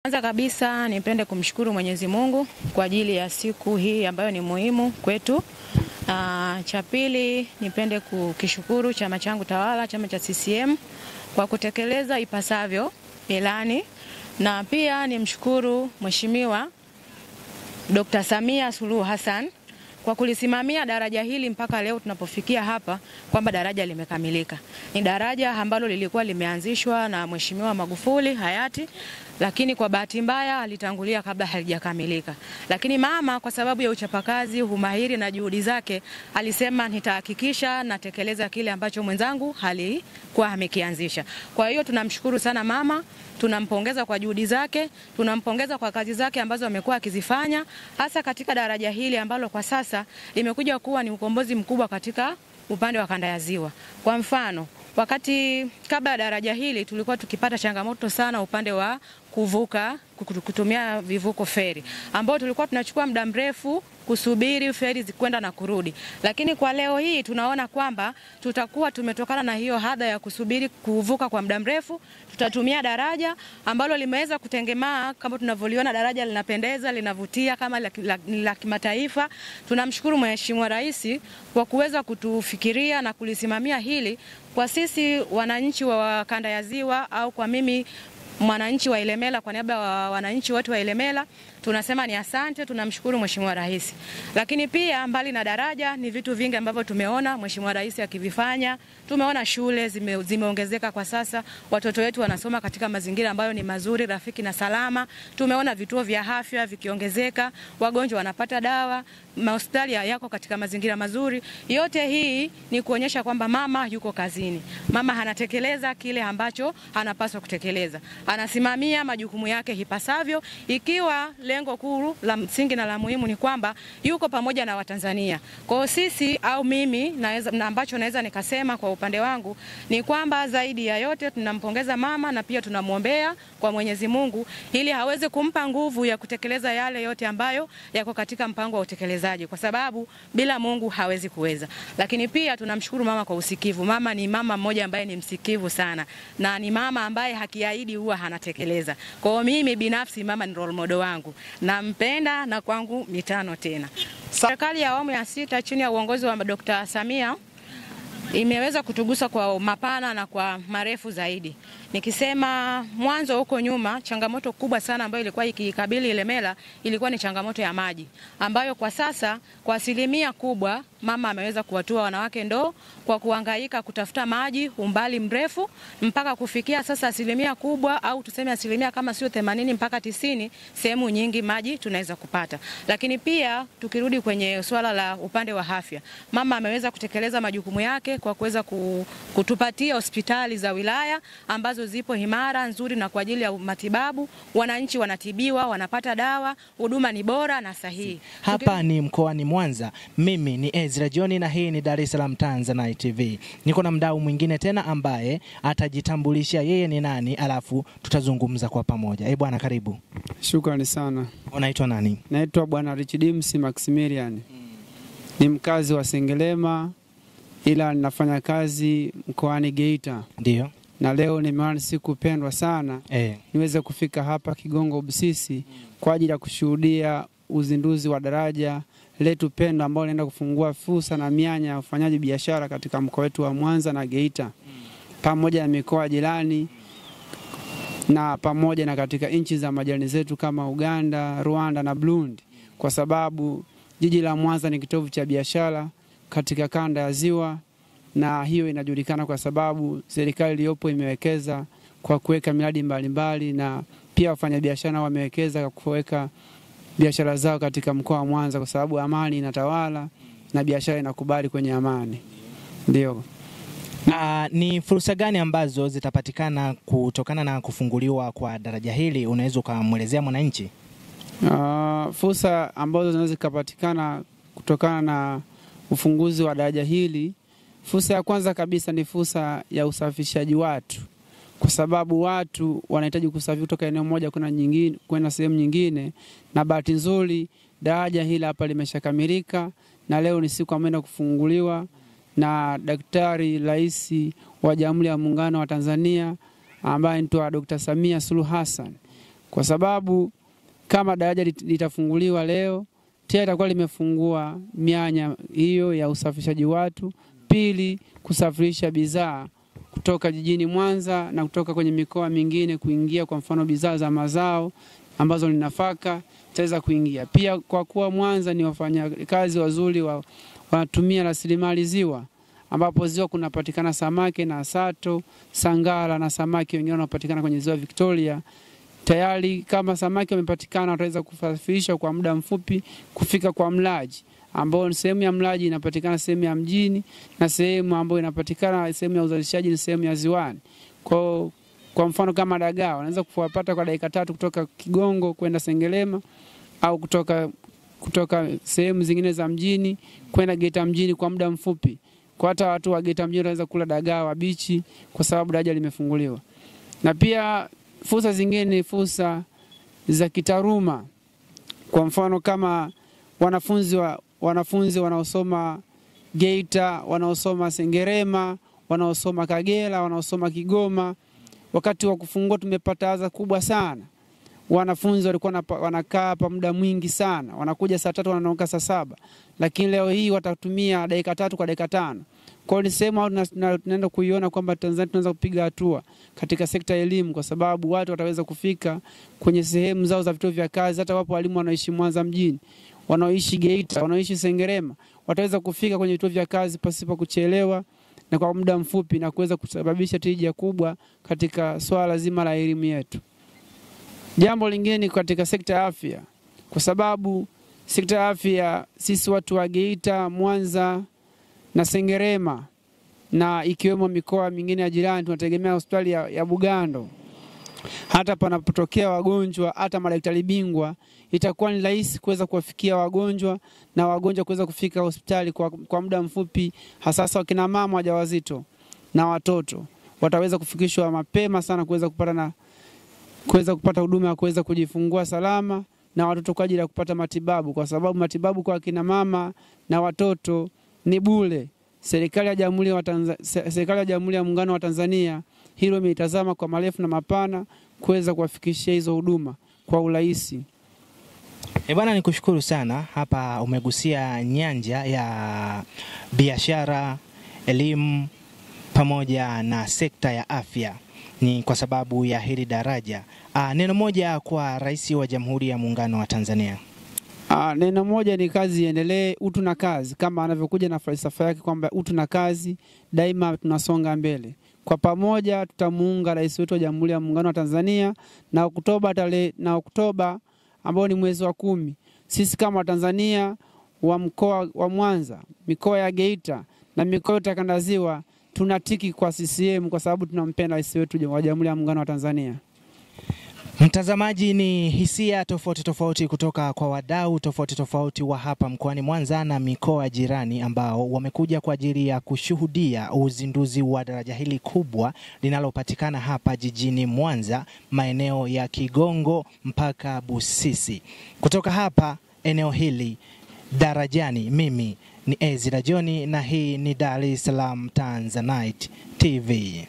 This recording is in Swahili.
Kwanza kabisa nipende kumshukuru Mwenyezi Mungu kwa ajili ya siku hii ambayo ni muhimu kwetu. Cha pili nipende kukishukuru chama changu tawala, chama cha CCM kwa kutekeleza ipasavyo ilani, na pia nimshukuru Mheshimiwa Dr. Samia Suluhu Hassan kwa kulisimamia daraja hili mpaka leo tunapofikia hapa kwamba daraja limekamilika. Ni daraja ambalo lilikuwa limeanzishwa na Mheshimiwa Magufuli hayati, lakini kwa bahati mbaya alitangulia kabla halijakamilika. Lakini mama kwa sababu ya uchapakazi, umahiri na juhudi zake alisema nitahakikisha natekeleza kile ambacho mwenzangu halikuwa amekianzisha. Kwa hiyo tunamshukuru sana mama, tunampongeza kwa juhudi zake, tunampongeza kwa kazi zake ambazo amekuwa akizifanya hasa katika daraja hili ambalo kwa sasa limekuja kuwa ni ukombozi mkubwa katika upande wa kanda ya Ziwa. Kwa mfano, wakati kabla ya daraja hili tulikuwa tukipata changamoto sana upande wa kuvuka kutumia vivuko feri, ambao tulikuwa tunachukua muda mrefu kusubiri feri zikwenda na kurudi. Lakini kwa leo hii tunaona kwamba tutakuwa tumetokana na hiyo hadha ya kusubiri kuvuka kwa muda mrefu. Tutatumia daraja ambalo limeweza kutengemaa, kama tunavyoliona daraja linapendeza, linavutia kama la kimataifa. Tunamshukuru Mheshimiwa Rais kwa kuweza kutufikiria na kulisimamia hili. Kwa sisi wananchi wa kanda ya Ziwa, au kwa mimi mwananchi wa Ilemela, kwa niaba ya wananchi wote wa Ilemela, tunasema ni asante, tunamshukuru Mheshimiwa Rais. Lakini pia mbali na daraja ni vitu vingi ambavyo tumeona Mheshimiwa Rais akivifanya. Tumeona shule zimeongezeka kwa sasa, watoto wetu wanasoma katika mazingira ambayo ni mazuri, rafiki na salama. Tumeona vituo vya afya vikiongezeka, wagonjwa wanapata dawa, hospitali yako katika mazingira mazuri. Yote hii ni kuonyesha kwamba mama yuko kazini. Mama anatekeleza kile ambacho anapaswa kutekeleza. Anasimamia majukumu yake ipasavyo, ikiwa lengo kuu la msingi na la muhimu ni kwamba yuko pamoja na Watanzania. Kwa sisi au mimi na ambacho naweza nikasema kwa upande wangu ni kwamba zaidi ya yote tunampongeza mama, na pia tunamuombea kwa Mwenyezi Mungu ili aweze kumpa nguvu ya kutekeleza yale yote ambayo yako katika mpango wa utekelezaji, kwa sababu bila Mungu hawezi kuweza. Lakini pia tunamshukuru mama kwa usikivu. Mama ni mama mmoja ambaye ni msikivu sana, na ni mama ambaye hakiahidi huwa anatekeleza. Kwa hiyo mimi binafsi mama ni role model wangu. Nampenda na kwangu mitano tena. Serikali ya awamu ya 6 chini ya uongozi wa Dr. Samia imeweza kutugusa kwa mapana na kwa marefu zaidi. Nikisema mwanzo huko nyuma, changamoto kubwa sana ambayo ilikuwa ikikabili Ilemela ilikuwa ni changamoto ya maji, ambayo kwa sasa kwa asilimia kubwa mama ameweza kuwatua wanawake ndoo kwa kuhangaika kutafuta maji umbali mrefu, mpaka kufikia sasa asilimia kubwa, au tuseme asilimia kama sio 80 mpaka 90, sehemu nyingi maji tunaweza kupata. Lakini pia tukirudi kwenye swala la upande wa afya, mama ameweza kutekeleza majukumu yake kwa kuweza kutupatia hospitali za wilaya ambazo zipo imara, nzuri na kwa ajili ya matibabu. Wananchi wanatibiwa, wanapata dawa, huduma ni bora na sahihi. Hapa ni mkoani Mwanza. Mimi ni Ezra John na hii ni Dar es Salaam Tanzania TV. Niko na mdau mwingine tena ambaye atajitambulisha yeye ni nani, alafu tutazungumza kwa pamoja. Bwana karibu. Shukrani sana. Unaitwa nani? Naitwa Bwana Richdims Maximilian. Ni mkazi wa Sengerema, ila ninafanya kazi mkoani Geita. Ndio. Na leo nimeona siku pendwa sana niweze kufika hapa Kigongo Busisi kwa ajili ya kushuhudia uzinduzi wa daraja letu pendwa ambao linaenda kufungua fursa na mianya ya ufanyaji biashara katika mkoa wetu wa Mwanza na Geita, pamoja na mikoa jirani na pamoja na katika nchi za majirani zetu kama Uganda, Rwanda na Burundi, kwa sababu jiji la Mwanza ni kitovu cha biashara katika kanda ya Ziwa, na hiyo inajulikana kwa sababu serikali iliyopo imewekeza kwa kuweka miradi mbalimbali, na pia wafanyabiashara wamewekeza kwa kuweka biashara zao katika mkoa wa Mwanza, kwa sababu amani inatawala na biashara inakubali kwenye amani. Ndio. Ni fursa gani ambazo zitapatikana kutokana na kufunguliwa kwa daraja hili, unaweza kumwelezea mwananchi? Fursa ambazo zinaweza kupatikana kutokana na ufunguzi wa daraja hili, fursa ya kwanza kabisa ni fursa ya usafishaji watu, kwa sababu watu wanahitaji kusafiri kutoka eneo moja kwenda sehemu nyingine, na bahati nzuri daraja hili hapa limeshakamilika, na leo ni siku ameenda kufunguliwa na Daktari Rais wa Jamhuri ya Muungano wa Tanzania ambaye ni Dr. Samia Suluhu Hassan. kwa sababu kama daraja litafunguliwa leo, tayari itakuwa limefungua mianya hiyo ya usafirishaji watu. Pili, kusafirisha bidhaa kutoka jijini Mwanza na kutoka kwenye mikoa mingine kuingia, kwa mfano bidhaa za mazao ambazo ni nafaka itaweza kuingia. Pia kwa kuwa Mwanza ni wafanyakazi wazuri wanatumia rasilimali ziwa, ambapo ziwa kunapatikana samaki na sato, sangara na samaki wengine wanapatikana kwenye ziwa Victoria. Tayari kama samaki wamepatikana, wataweza kusafirisha kwa muda mfupi kufika kwa mlaji, ambao sehemu ya mlaji inapatikana sehemu ya mjini, na sehemu ambayo inapatikana sehemu ya uzalishaji ni sehemu ya ziwani. Kwa mfano kama dagaa wanaweza kupata kwa dakika 3 kutoka Kigongo kwenda Sengerema, au kutoka sehemu zingine za mjini kwenda Geita mjini kwa muda mfupi. Kwa hata watu wa Geita mjini wanaweza kula dagaa wabichi kwa sababu daraja limefunguliwa. Na pia fursa zingine ni fursa za kitaaluma. Kwa mfano kama wanafunzi wanaosoma Geita, wanaosoma Sengerema, wanaosoma Kagera, wanaosoma Kigoma, wakati wa kufungua tumepata adha kubwa sana. Wanafunzi walikuwa wanakaa hapa muda mwingi sana, wanakuja saa 3 wanaondoka saa 7, lakini leo hii watatumia dakika 3 kwa dakika 5. Kwa hiyo ni sehemu tunaenda kuiona kwamba Tanzania tunaweza kupiga hatua katika sekta ya elimu, kwa sababu watu wataweza kufika kwenye sehemu zao za vituo vya kazi. Hata wapo walimu wanaoishi Mwanza mjini, wanaoishi Geita, wanaoishi Sengerema, wataweza kufika kwenye vituo vya kazi pasipo kuchelewa na kwa muda mfupi, na kuweza kusababisha tija kubwa katika swala zima la elimu yetu. Jambo lingine ni katika sekta ya afya, kwa sababu sekta ya afya sisi watu wa Geita, Mwanza na Sengerema na ikiwemo mikoa mingine ya jirani tunategemea hospitali ya Bugando. Hata panapotokea wagonjwa, hata madaktari bingwa, itakuwa ni rahisi kuweza kuwafikia wagonjwa na wagonjwa kuweza kufika hospitali kwa muda mfupi, hasa wakina mama wajawazito na watoto wataweza kufikishwa mapema sana kuweza kupata huduma ya kuweza kujifungua salama, na watoto kwa ajili ya kupata matibabu, kwa sababu matibabu kwa kina mama na watoto ni bure. Serikali ya Jamhuri ya Muungano wa Tanzania hilo imetazama kwa marefu na mapana kuweza kuwafikishia hizo huduma kwa urahisi. Bwana, nikushukuru sana. Hapa umegusia nyanja ya biashara, elimu pamoja na sekta ya afya. Ni kwa sababu ya hili daraja. Neno moja kwa Rais wa Jamhuri ya Muungano wa Tanzania. Neno moja ni kazi iendelee, utu na kazi, kama anavyokuja na falsafa yake kwamba utu na kazi daima tunasonga mbele. Kwa pamoja tutamuunga rais wetu wa Jamhuri ya Muungano wa Tanzania, na Oktoba ambao ni mwezi wa 10, sisi kama Tanzania wa mkoa wa Mwanza, mikoa ya Geita na mikoa ya Kanda ya Ziwa tunatiki kwa CCM, kwa sababu tunampenda rais wetu wa Jamhuri ya Muungano wa Tanzania. Mtazamaji, ni hisia tofauti kutoka kwa wadau tofauti wa hapa mkoani Mwanza na mikoa jirani, ambao wamekuja kwa ajili ya kushuhudia uzinduzi wa daraja hili kubwa linalopatikana hapa jijini Mwanza, maeneo ya Kigongo mpaka Busisi. Kutoka hapa eneo hili darajani, mimi ni Ezra John na hii ni Dar es Salaam Tanzanite TV.